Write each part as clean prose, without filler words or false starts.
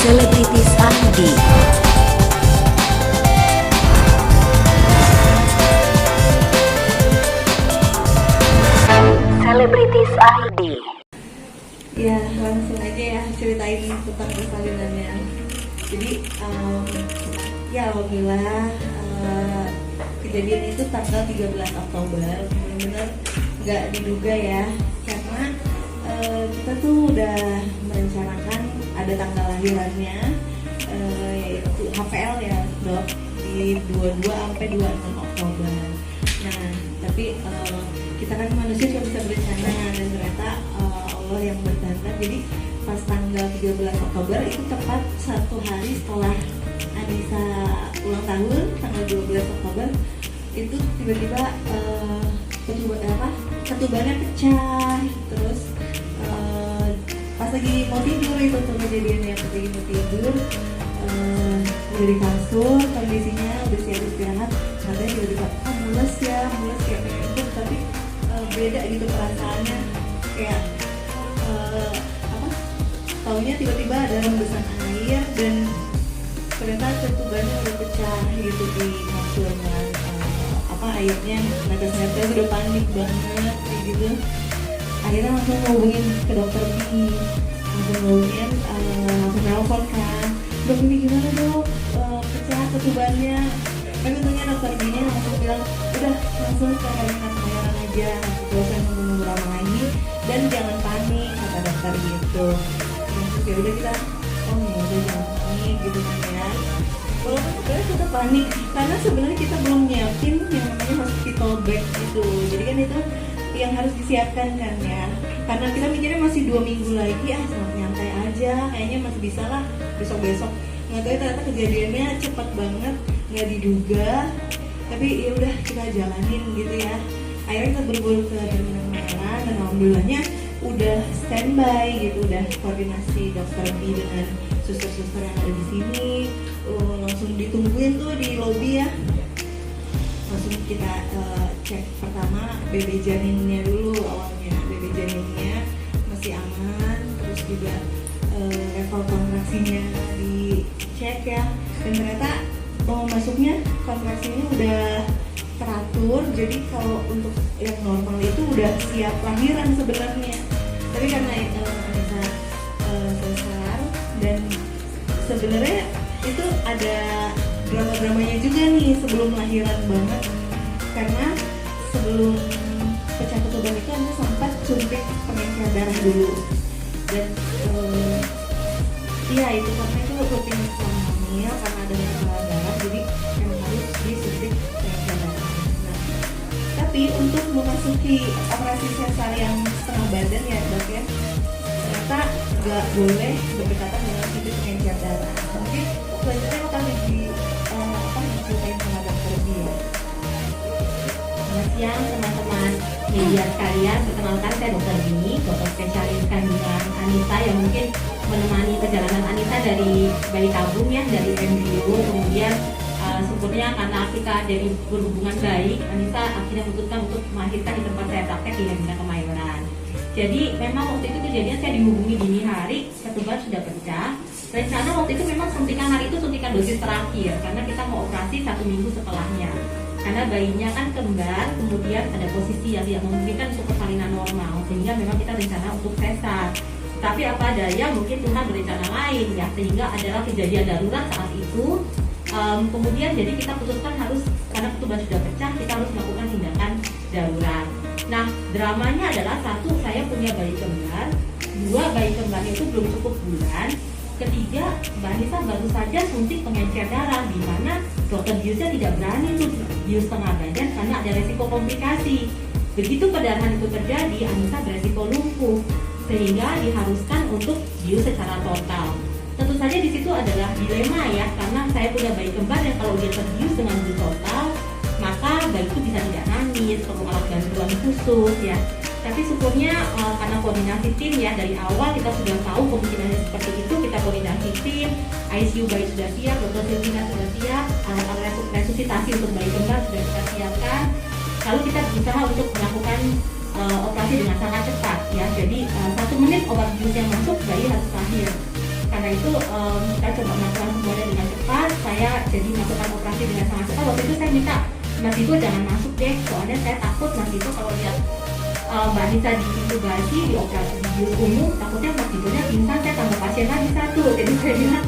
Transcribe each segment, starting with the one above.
Selebritis ID. Selebritis ID. Ya, langsung aja ya ceritain tentang persalinannya. Jadi ya alhamdulillah kejadian itu tanggal 13 Oktober. Benar-benar nggak diduga ya, karena kita tuh udah merencanakan ada tanggal lahirannya, yaitu HPL ya dok, di 22 sampai 26 Oktober. Nah tapi kita kan manusia cuma bisa berencana, dan ternyata Allah yang berkehendak. Jadi pas tanggal 13 Oktober itu tepat satu hari setelah Anissa ulang tahun, tanggal 12 Oktober itu tiba-tiba ketubannya pecah. Terus pas lagi mau tidur itu tuh kejadiannya, pas lagi mau tidur udah di kasur, kondisinya udah siap istirahat, katanya tiba-tiba mules ya pengen tidur, tapi beda gitu perasaannya, kayak taunya tiba-tiba ada rembesan air dan ternyata ketubannya udah pecah gitu di kasur. Airnya netes-netes, udah panik banget kayak gitu. Akhirnya langsung ngomongin ke dokter gigi, langsung nelfon kan, dok ini gimana dok, pecah ketubannya. Kan untungnya dokter gigi langsung bilang udah langsung ke kemayoran aja, gak usah nunggu lama lagi dan jangan panik kata dokter gitu. Terus ya udah kita udah jangan panik gitu kan ya. Walaupun sebenarnya kita panik karena sebenarnya kita belum nyiapin yang namanya hospital bag gitu. Jadi kan itu yang harus disiapkan kan ya. Karena kita mikirnya masih 2 minggu lagi, nyantai aja, kayaknya masih bisa lah besok-besok. Nggak tahu ternyata kejadiannya cepat banget, nggak diduga. Tapi ya udah kita jalanin gitu ya. Akhirnya kita berburu ke terminal Mayoran dan alhamdulillahnya udah standby gitu, udah koordinasi dokter B dengan suster-suster yang ada di sini. Langsung ditungguin tuh di lobi ya. Langsung kita cek pertama BB janinnya dulu awalnya. BB janinnya masih aman, terus juga level kontraksinya dicek ya. Dan ternyata masuknya kontraksinya udah teratur. Jadi kalau untuk yang normal itu udah siap lahiran sebenarnya. Tapi karena Anissa besar dan sebenarnya itu ada drama-dramanya juga nih sebelum lahiran banget, karena sebelum pecah ketuban itu Anissa sempat suntik pengencer darah dulu. Dan iya itu karena itu rutin selama hamil, karena ada masalah darah jadi memang harus disuntik pengencer darah. Nah tapi untuk memasuki operasi sesar yang setengah badan ya dok ya, ternyata nggak boleh berdekatan dengan titik pengencer darah. Mungkin selanjutnya bakal diceritain sama dokter dia. Selamat siang teman-teman media sekalian, perkenalkan saya Dr. Dini, dokter spesialis kandungan Anissa yang mungkin menemani perjalanan Anissa dari bayi tabung ya, dari embrio, kemudian syukurnya karena kita jadi berhubungan baik, Anissa akhirnya memutuskan untuk melahirkan di tempat saya praktek di Hermina Kemayoran. Jadi memang waktu itu kejadian saya dihubungi dini hari, ketuban sudah pecah. Rencana waktu itu memang suntikan hari itu suntikan dosis terakhir, karena kita mau operasi 1 minggu setelahnya. Karena bayinya kan kembar, kemudian ada posisi yang tidak memungkinkan untuk persalinan normal, sehingga memang kita rencana untuk sesar. Tapi apa daya, mungkin Tuhan berencana lain ya, sehingga adalah kejadian darurat saat itu. Kemudian jadi kita putuskan harus, karena ketuban sudah pecah, kita harus melakukan tindakan darurat. Nah dramanya adalah, 1, saya punya bayi kembar, 2, bayi kembarnya itu belum cukup bulan, 3, Mbak Anissa baru saja suntik pengencer darah, di mana dokter biusnya tidak berani untuk bius tengah badan karena ada resiko komplikasi. Begitu perdarahan itu terjadi, Anissa beresiko lumpuh, sehingga diharuskan untuk bius secara total. Tentu saja di situ adalah dilema ya, karena saya punya bayi kembar yang kalau dia terbius dengan bius total, maka bayi itu bisa tidak nangis, perlu alat bantuan khusus ya. Tapi syukurnya karena koordinasi tim ya, dari awal kita sudah tahu kemungkinannya seperti itu, kita koordinasi tim, ICU bayi sudah siap, dokter Silvina sudah siap, alat resusitasi untuk bayi kembar sudah kita siapkan. Lalu kita berusaha untuk melakukan operasi dengan sangat cepat ya. Jadi 1 menit obat bius yang masuk, bayi harus lahir. Karena karena itu kita coba melakukan semuanya dengan cepat. Saya jadi melakukan operasi dengan sangat cepat. Waktu itu saya minta Mas Dito jangan masuk deh, soalnya saya takut Mas Dito kalau lihat Mbak Anissa di intubasi di operasi di bius umum, takutnya Mas Ditonya pingsan, saya tambah pasien lagi satu. Jadi saya bilang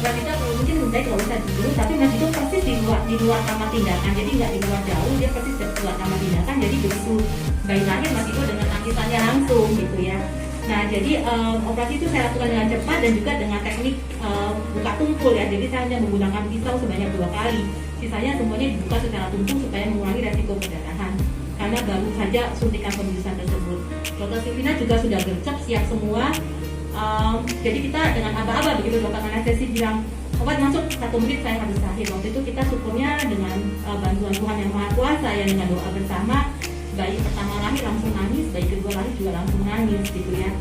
Mbak Anissa kalau mungkin lebih baik kalau bisa dulu, tapi Mas Dito persis di luar kamar tindakan, jadi nggak di luar jauh, dia persis di luar kamar tindakan. Jadi begitu bayi lahir Mas Dito dengan tangisannya langsung gitu ya. Nah, jadi operasi itu saya lakukan dengan cepat dan juga dengan teknik buka tumpul ya. Jadi saya hanya menggunakan pisau sebanyak 2 kali. Sisanya semuanya dibuka secara tumpul supaya mengurangi resiko perdarahan. Karena baru saja suntikan pembiusan tersebut. Dokter Silvina juga sudah gercep siap semua. Jadi kita dengan aba-aba begitu dokter anestesi bilang obat masuk 1 menit saya harus lahir. Waktu itu kita syukurnya dengan bantuan Tuhan yang Maha Kuasa ya, dengan doa bersama. Bayi pertama lahir langsung nangis, bayi kedua lahir juga langsung nangis gitu ya.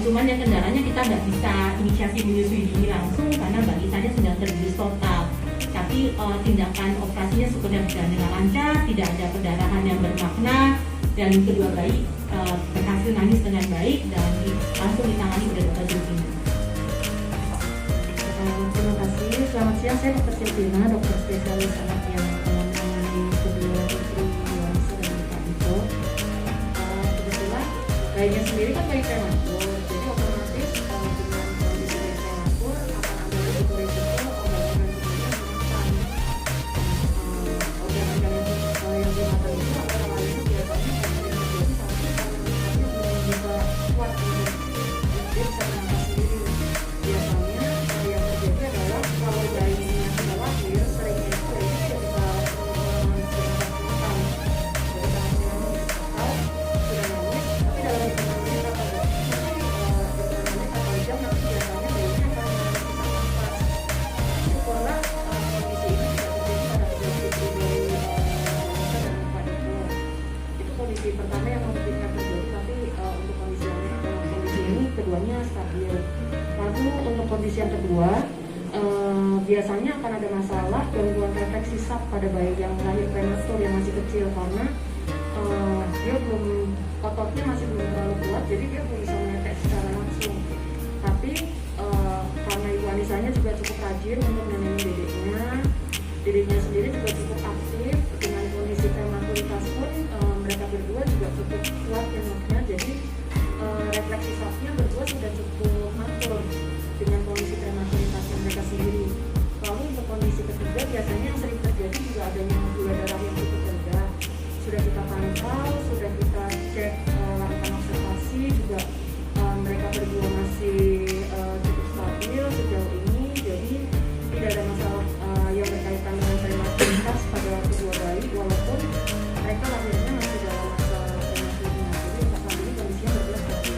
Cuman yang kendalanya kita nggak bisa inisiasi menyusui dini langsung karena balisanya sedang terbius total. Tapi tindakan operasinya sebenarnya berjalan dengan lancar, tidak ada perdarahan yang bermakna, dan kedua bayi berhasil nangis dengan baik dan langsung ditangani oleh dokter Silvina. Terima kasih. Selamat siang, saya Dokter Silvina, dokter spesialis anak yang menangani kedua putri Yohannes dan Pak Dito. Kebetulan bayinya sendiri kan bayi prematur, jadi otomatis dengan kondisi bayi prematur akan ada resiko organ-organ yang dimakan itu antara lain biasanya belum bisa kuat untuk dia bisa bernafas sendiri. Biasanya yang terjadi adalah kalau bayi ini yang sudah lahir seringnya itu bayi tidak bisa bernafas makan, jadi nangis atau sudah nangis tapi dalam hitungan menit atau jam nanti biasanya bayinya akan mengalami sesak nafas. Syukurlah kondisi ini tidak terjadi pada kedua putri dari Anissa dan Pak Dito. Itu kondisi pertama yang memungkinkan terjadi, tapi untuk kondisi ini keduanya stabil. Lalu untuk kondisi yang kedua, biasanya akan ada masalah gangguan refleks sisap pada bayi yang lahir prematur yang masih kecil karena dia ototnya masih belum terlalu kuat, jadi dia belum bisa menetes secara langsung. Tapi karena ibu Anissanya juga cukup rajin untuk nenenin dedeknya sendiri juga cukup aktif, dengan kondisi prematuritas pun mereka berdua juga cukup kuat genoknya, jadi refleks sisapnya berdua sudah cukup matur dengan kondisi prematuritasnya mereka sendiri. Lalu untuk kondisi ketiga biasanya yang sering terjadi juga adanya gula darah yang cukup rendah. Sudah kita pantau, sudah kita cek lakukan observasi juga, mereka berdua masih cukup stabil sejauh ini, jadi tidak ada masalah yang berkaitan dengan prematuritas pada kedua bayi walaupun mereka lahirnya masih dalam masa prematurnya. Jadi untuk saat ini kondisinya berdua stabil.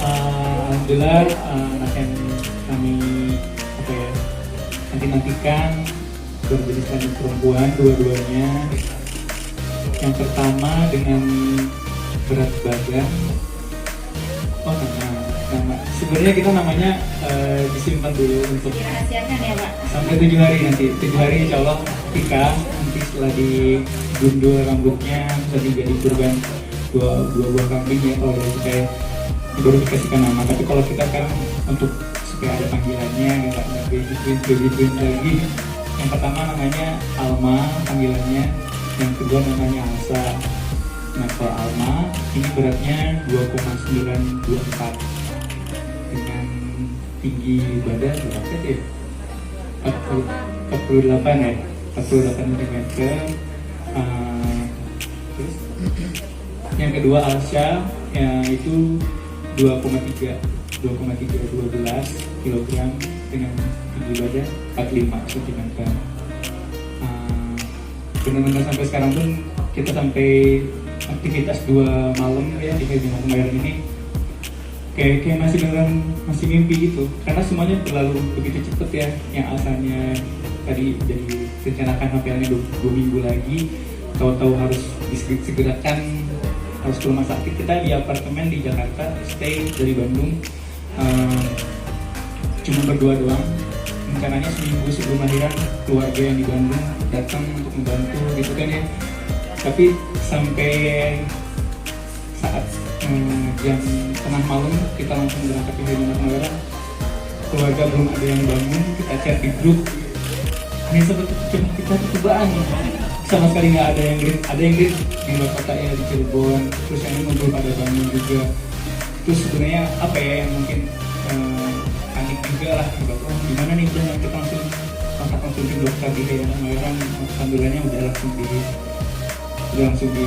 Alhamdulillah anak yang kami nantikan berjenis kelamin perempuan dua-duanya. Yang pertama dengan berat badan, nama sebenarnya kita namanya disimpan dulu untuk Dirahasiakan ya Pak. sampai 7 hari nanti. 7 hari insya Allah Tika nanti setelah digundul rambutnya bisa jadi kurban dua buah kambing ya kalau supaya baru dikasihkan nama. Tapi kalau kita sekarang untuk supaya ada panggilannya nggak baby twin lagi. Yang pertama namanya Alma panggilannya, yang kedua namanya Alsa. Nah kalau Alma ini beratnya 2,924 dengan tinggi badan berapa ya? 48 ya, 48 cm. Terus yang kedua Alsha itu 2,12 kg dengan tinggi badan 45 cm. Benar-benar sampai sekarang pun kita sampai aktivitas 2 malam ya di Kebina Kemayoran ini kayak masih mimpi gitu, karena semuanya berlalu begitu cepet ya. Yang asalnya tadi jadi rencanakan hamilnya 2 minggu lagi, tahu-tahu harus disegerakan, harus ke rumah sakit. Kita di apartemen di Jakarta, stay dari Bandung, cuma berdua doang. Rencananya seminggu sebelum lahiran keluarga yang di Bandung datang untuk membantu gitu kan ya. Tapi sampai saat jam tengah malam kita langsung berangkat ke Hemat Mayoran. Keluarga belum ada yang bangun, kita chat di grup. Hanya seperti cuma kita ketubaan, sama sekali nggak ada yang grid di luar kota ya, di Cirebon. Terus yang ini belum ada bangun juga. Terus sebenarnya apa ya yang mungkin panik juga lah, oh gimana nih, udah kita langsung kontak tim dokter di Hemat Mayoran. Alhamdulillahnya udah langsung di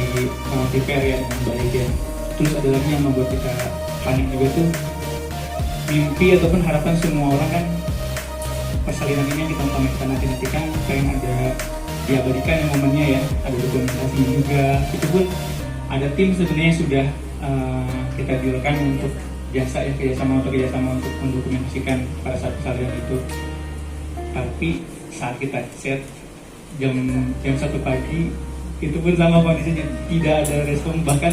prepare ya dengan baik ya. Terus ada lagi yang membuat kita panik juga tuh, mimpi ataupun harapan semua orang kan persalinan ini yang kita nanti-nantikan pengen ada diabadikan yang momennya ya, ada dokumentasinya juga. Itu pun ada tim sebenarnya sudah kita dealkan untuk kerjasama untuk mendokumentasikan pada saat persalinan itu. Tapi saat kita chat jam 1 pagi itu pun sama kondisinya, tidak ada respon, bahkan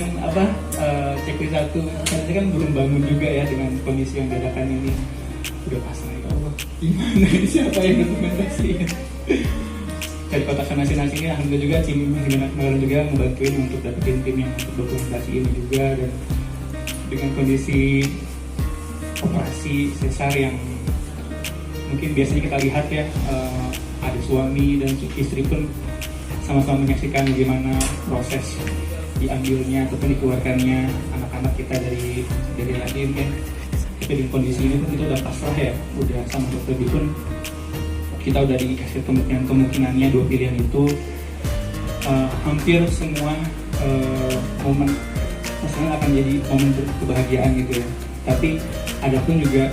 checklist 1 karena kan belum bangun juga ya dengan kondisi yang dadakan ini. Udah pasrah ya Allah, gimana ini, siapa yang dokumentasi? Dari kotak nasi ini alhamdulillah juga tim Hemat Mayoran juga membantuin untuk dapetin tim yang untuk dokumentasi ini juga. Dan dengan kondisi operasi sesar yang mungkin biasanya kita lihat ya, ada suami dan istri pun sama-sama menyaksikan bagaimana proses diambilnya ataupun dikeluarkannya anak-anak kita dari lahir kan. Tapi di kondisi ini pun kita udah pasrah ya, udah sama dokter pun kita udah dikasih kemungkinannya 2 pilihan itu. Hampir semua momen pasangan akan jadi momen kebahagiaan gitu ya. Tapi ada pun juga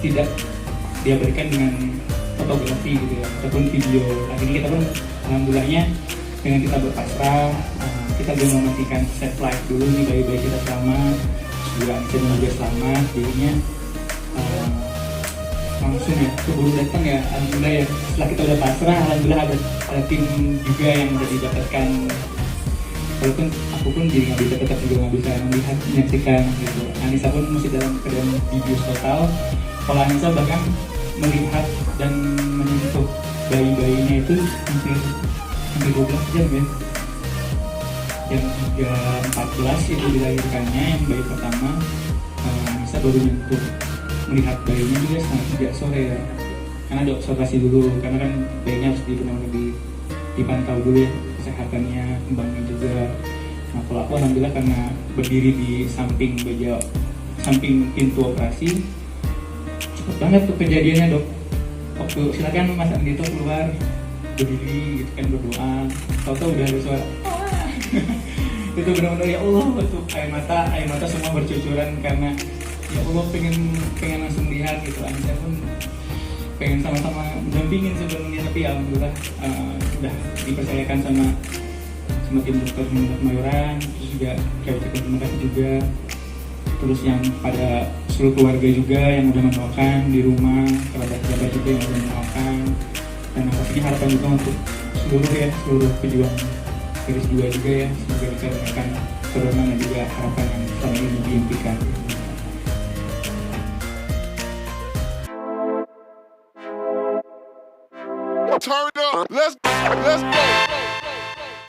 tidak diabadikan dengan fotografi gitu ya ataupun video. Nah ini kita pun alhamdulillahnya dengan kita berpasrah, kita belum mematikan set live dulu nih bayi-bayi kita selamat, juga juga selamat. Jadinya langsung ya keburu datang ya, alhamdulillah ya. Setelah kita udah pasrah, alhamdulillah ada tim juga yang udah didapatkan. Walaupun aku pun jadi tetap juga nggak bisa melihat, menyaksikan gitu. Anissa pun masih dalam keadaan bibius total. Kalau Anissa bahkan melihat dan menyentuh bayi-bayinya itu hampir 12 jam ya. Jam 3.14 itu dilahirkannya yang bayi pertama. Anissa baru menyentuh, melihat bayinya juga setengah 3 sore ya. Karena ada observasi dulu, karena kan bayinya harus dipantau dulu ya kesehatannya, kembangnya juga. Nah kalau aku alhamdulillah karena berdiri di samping pintu operasi, cepet banget tuh kejadiannya dok. Waktu silakan Mas Andito keluar berdiri gitu kan berdoa, tahu-tahu udah ada suara itu benar-benar ya Allah, itu air mata semua bercucuran karena ya Allah pengen langsung lihat gitu. Anissa pun pengen sama-sama mendampingin sebenarnya, tapi alhamdulillah udah dipercayakan sama tim dokter Hemat Mayoran. Terus juga kami ucapkan terima kasih juga terus yang pada seluruh keluarga juga yang udah mendoakan di rumah, kerabat-kerabat juga yang udah mendoakan, dan pastinya harapan juga untuk seluruh pejuang garis 2 juga ya, semoga bisa menekan dorongan dan juga harapan yang selama ini diimpikan. Turn up, let's go.